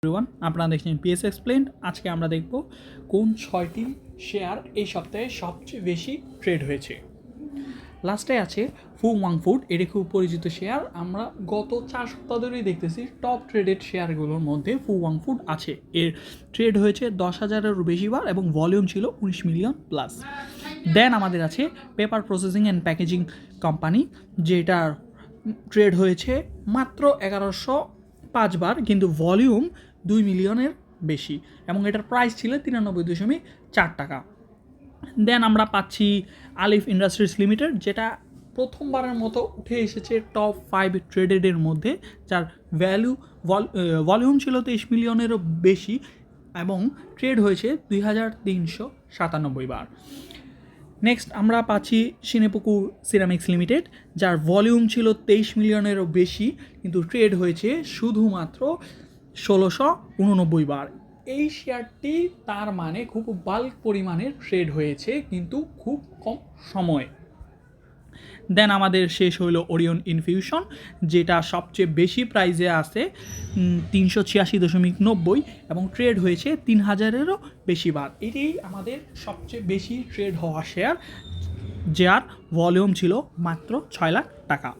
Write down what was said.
Everyone, আপনারা দেখছেন PS explained. আজকে আমরা দেখব কোন 6টি শেয়ার এই সপ্তাহে সবচেয়ে বেশি ট্রেড হয়েছে। লাস্টে আছে ফু ওয়াং ফুড, এটি খুব পরিচিত শেয়ার। আমরা গত 4 সপ্তাহ ধরেই দেখতেছি টপ ট্রেডেড শেয়ারগুলোর মধ্যে ফু ওয়াং ফুড আছে। এর ট্রেড হয়েছে 10,000-এরও বেশি বার এবং ভলিউম ছিল 19 মিলিয়ন প্লাস। দেন আমাদের আছে paper processing and packaging company, যেটার ট্রেড হয়েছে মাত্র 1105 বার, কিন্তু ভলিউম 2 মিলিয়নের বেশি এবং এটার প্রাইস ছিল 93.4 টাকা। দেন আমরা পাচ্ছি আলিফ ইন্ডাস্ট্রিজ লিমিটেড, যেটা প্রথমবারের মতো উঠে এসেছে টপ 5 ট্রেডেডের মধ্যে, যার ভলিউম ছিল 23 মিলিয়নেরও বেশি এবং ট্রেড হয়েছে 2397 বার। নেক্সট আমরা পাচ্ছি সিনেপুকুর সিরামিক্স লিমিটেড, যার ভলিউম ছিল 23 মিলিয়নেরও বেশি, কিন্তু ট্রেড হয়েছে শুধুমাত্র 1689 বার। এই শেয়ারটি তার মানে খুব বাল্ক পরিমাণের ট্রেড হয়েছে, কিন্তু খুব কম সময়ে। দেন আমাদের শেষ হইল ওরিয়ন ইনফিউশন, যেটা সবচেয়ে বেশি প্রাইজে আছে 386.90 এবং ট্রেড হয়েছে 3000-এরও বেশি বার। এটাই আমাদের সবচেয়ে বেশি ট্রেড হওয়া শেয়ার, যার ভলিউম ছিল মাত্র 6 লাখ টাকা।